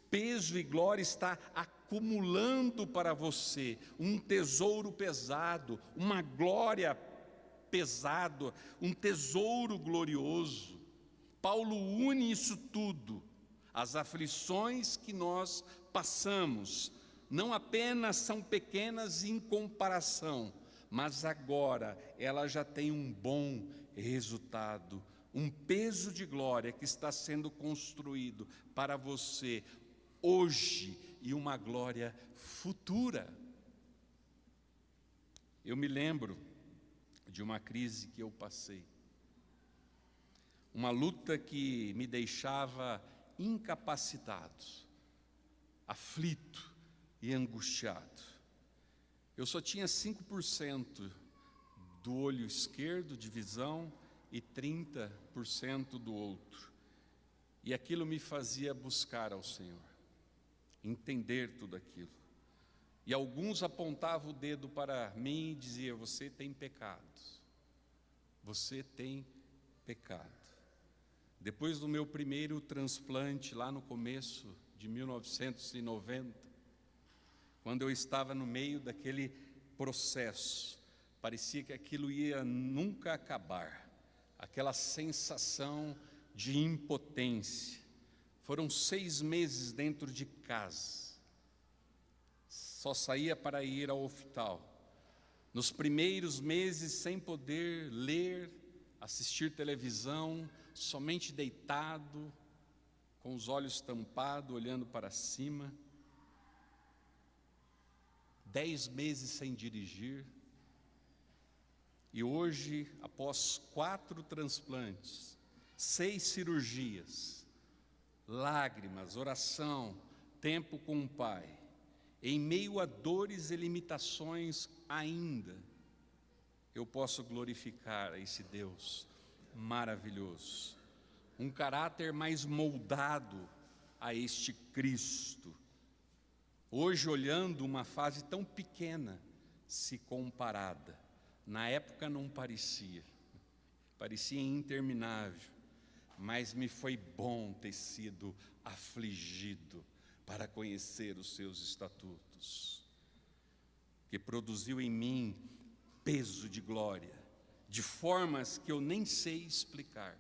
Peso e glória está acumulando para você um tesouro pesado, uma glória pesado, um tesouro glorioso. Paulo une isso tudo, as aflições que nós passamos, não apenas são pequenas em comparação, mas agora ela já tem um bom resultado, um peso de glória que está sendo construído para você hoje e uma glória futura. Eu me lembro de uma crise que eu passei, uma luta que me deixava incapacitado, aflito e angustiado. Eu só tinha 5% do olho esquerdo de visão e 30% do outro, e aquilo me fazia buscar ao Senhor, entender tudo aquilo. E alguns apontavam o dedo para mim e diziam: você tem pecado, você tem pecado. Depois do meu primeiro transplante, lá no começo de 1990, quando eu estava no meio daquele processo, parecia que aquilo ia nunca acabar, aquela sensação de impotência. Foram 6 meses dentro de casa, só saía para ir ao hospital. Nos primeiros meses, sem poder ler, assistir televisão, somente deitado, com os olhos tampados, olhando para cima. 10 meses sem dirigir. E hoje, após 4 transplantes, 6 cirurgias, lágrimas, oração, tempo com o Pai, em meio a dores e limitações ainda, eu posso glorificar esse Deus maravilhoso, um caráter mais moldado a este Cristo. Hoje, olhando uma fase tão pequena, se comparada, na época não parecia interminável, mas me foi bom ter sido afligido para conhecer os seus estatutos, que produziu em mim peso de glória, de formas que eu nem sei explicar.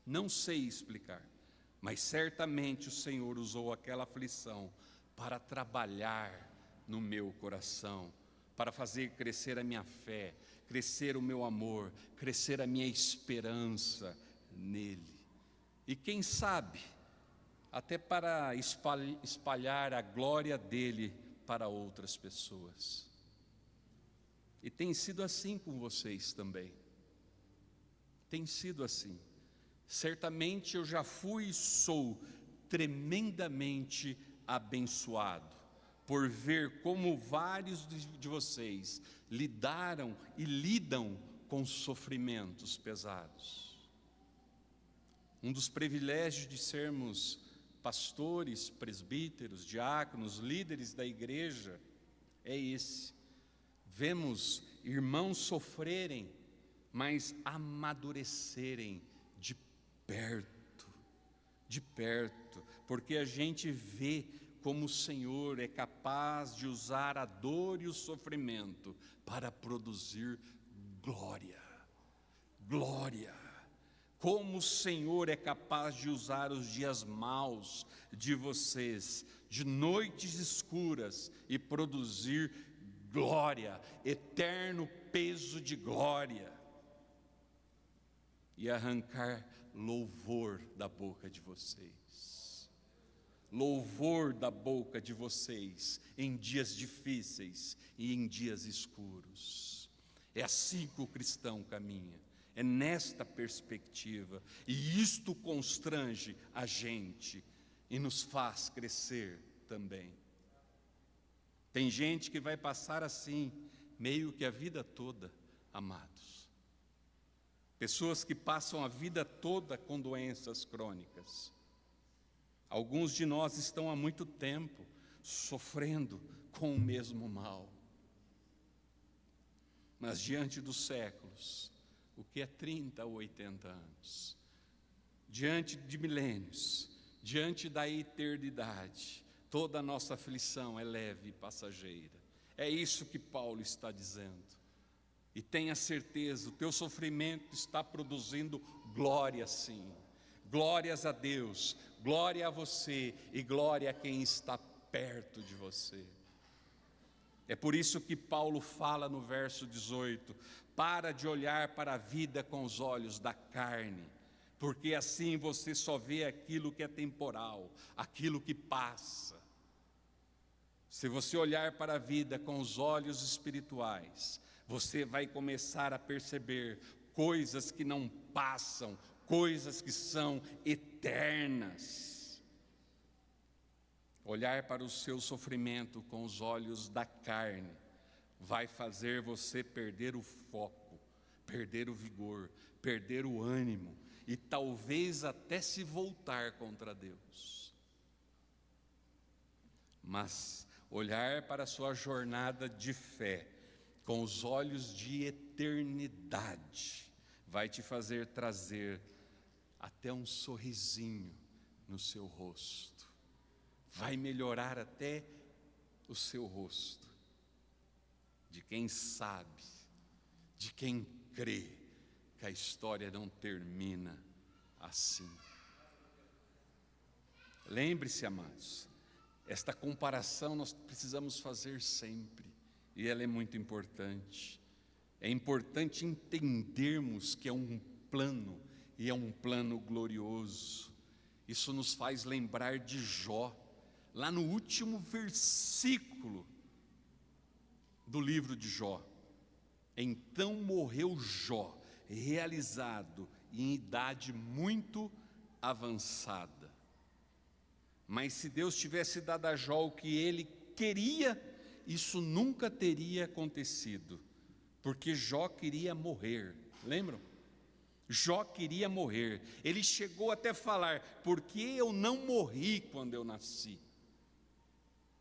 Não sei explicar, mas certamente o Senhor usou aquela aflição para trabalhar no meu coração, para fazer crescer a minha fé, crescer o meu amor, crescer a minha esperança nele. E quem sabe, até para espalhar a glória dele para outras pessoas. E tem sido assim com vocês também. Tem sido assim. Certamente eu já fui e sou tremendamente abençoado por ver como vários de vocês lidaram e lidam com sofrimentos pesados. Um dos privilégios de sermos pastores, presbíteros, diáconos, líderes da igreja é esse. Vemos irmãos sofrerem, mas amadurecerem de perto, porque a gente vê como o Senhor é capaz de usar a dor e o sofrimento para produzir glória. Como o Senhor é capaz de usar os dias maus de vocês, de noites escuras, e produzir glória, eterno peso de glória, e arrancar louvor da boca de vocês. Louvor da boca de vocês em dias difíceis e em dias escuros. É assim que o cristão caminha, é nesta perspectiva, e isto constrange a gente e nos faz crescer também. Tem gente que vai passar assim, meio que a vida toda, amados. Pessoas que passam a vida toda com doenças crônicas. Alguns de nós estão há muito tempo sofrendo com o mesmo mal. Mas diante dos séculos, o que é 30 ou 80 anos? Diante de milênios, diante da eternidade, toda a nossa aflição é leve e passageira. É isso que Paulo está dizendo. E tenha certeza, o teu sofrimento está produzindo glória sim. Glórias a Deus, glória a você e glória a quem está perto de você. É por isso que Paulo fala no verso 18, para de olhar para a vida com os olhos da carne, porque assim você só vê aquilo que é temporal, aquilo que passa. Se você olhar para a vida com os olhos espirituais, você vai começar a perceber coisas que não passam, coisas que são eternas. Olhar para o seu sofrimento com os olhos da carne vai fazer você perder o foco, perder o vigor, perder o ânimo e talvez até se voltar contra Deus. Mas olhar para a sua jornada de fé com os olhos de eternidade vai te fazer trazer até um sorrisinho no seu rosto. Vai melhorar até o seu rosto, de quem sabe, de quem crê que a história não termina assim. Lembre-se, amados, esta comparação nós precisamos fazer sempre, e ela é muito importante. É importante entendermos que é um plano, e é um plano glorioso. Isso nos faz lembrar de Jó, lá no último versículo do livro de Jó. Então morreu Jó, realizado em idade muito avançada. Mas se Deus tivesse dado a Jó o que ele queria, isso nunca teria acontecido, porque Jó queria morrer, lembram? Jó queria morrer, ele chegou até falar, porque eu não morri quando eu nasci?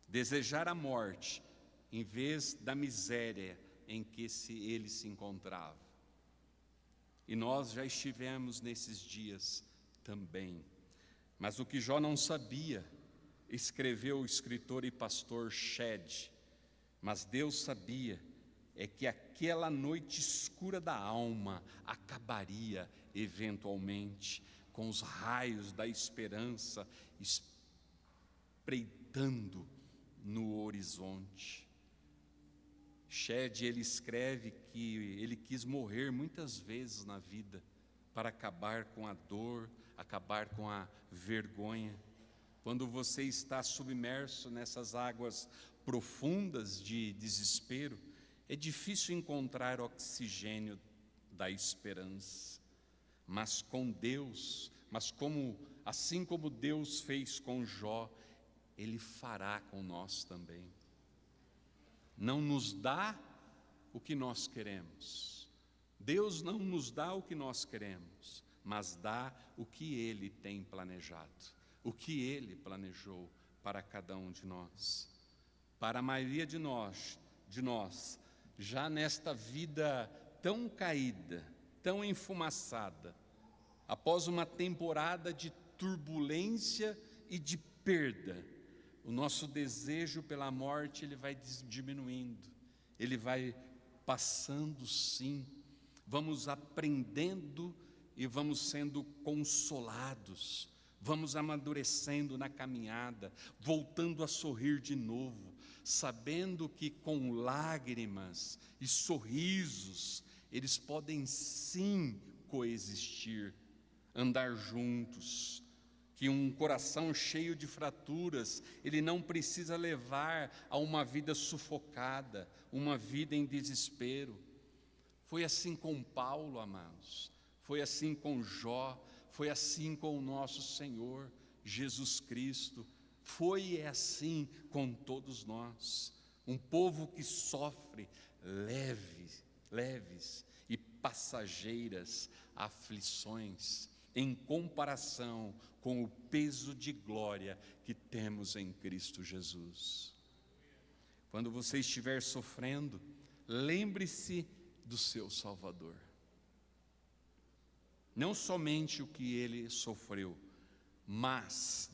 Desejar a morte, em vez da miséria em que ele se encontrava. E nós já estivemos nesses dias também. Mas o que Jó não sabia, escreveu o escritor e pastor Shed, mas Deus sabia, é que aquela noite escura da alma acabaria eventualmente com os raios da esperança espreitando no horizonte. Shedd, ele escreve que ele quis morrer muitas vezes na vida para acabar com a dor, acabar com a vergonha. Quando você está submerso nessas águas profundas de desespero, é difícil encontrar oxigênio da esperança. Mas com Deus, assim como Deus fez com Jó, Ele fará com nós também. Não nos dá o que nós queremos. Deus não nos dá o que nós queremos, mas dá o que Ele tem planejado, o que Ele planejou para cada um de nós. Para a maioria de nós, já nesta vida tão caída, tão enfumaçada, após uma temporada de turbulência e de perda, o nosso desejo pela morte, ele vai diminuindo, ele vai passando sim, vamos aprendendo e vamos sendo consolados, vamos amadurecendo na caminhada, voltando a sorrir de novo, sabendo que com lágrimas e sorrisos, eles podem sim coexistir, andar juntos, que um coração cheio de fraturas, ele não precisa levar a uma vida sufocada, uma vida em desespero. Foi assim com Paulo, amados, foi assim com Jó, foi assim com o nosso Senhor Jesus Cristo, foi assim com todos nós. Um povo que sofre leves e passageiras aflições, em comparação com o peso de glória que temos em Cristo Jesus. Quando você estiver sofrendo, lembre-se do seu Salvador. Não somente o que Ele sofreu, mas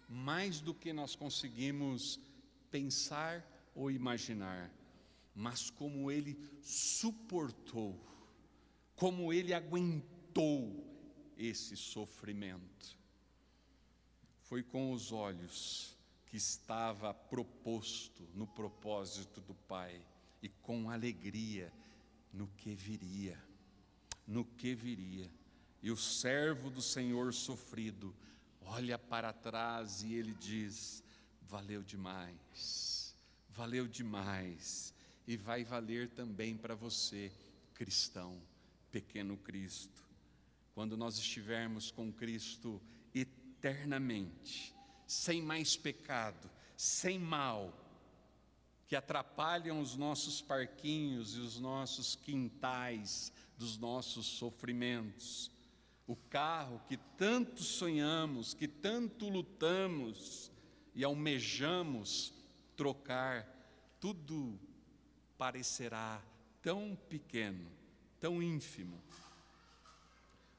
mais do que nós conseguimos pensar ou imaginar, mas como Ele suportou, como Ele aguentou esse sofrimento. Foi com os olhos que estava proposto no propósito do Pai e com alegria no que viria. E o servo do Senhor sofrido olha para trás e ele diz: valeu demais, e vai valer também para você, cristão, pequeno Cristo. Quando nós estivermos com Cristo eternamente, sem mais pecado, sem mal, que atrapalham os nossos parquinhos e os nossos quintais dos nossos sofrimentos, o carro que tanto sonhamos, que tanto lutamos e almejamos trocar, tudo parecerá tão pequeno, tão ínfimo.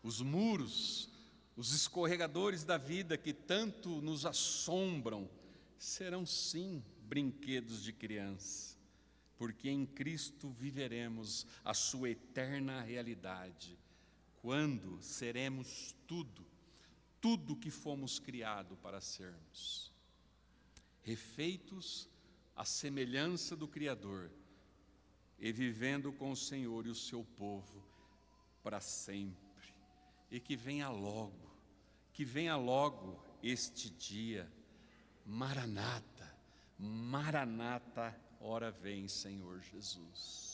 Os muros, os escorregadores da vida que tanto nos assombram, serão sim brinquedos de criança, porque em Cristo viveremos a sua eterna realidade, quando seremos tudo que fomos criados para sermos, refeitos à semelhança do Criador, e vivendo com o Senhor e o seu povo para sempre. E que venha logo este dia. Maranata, ora vem, Senhor Jesus.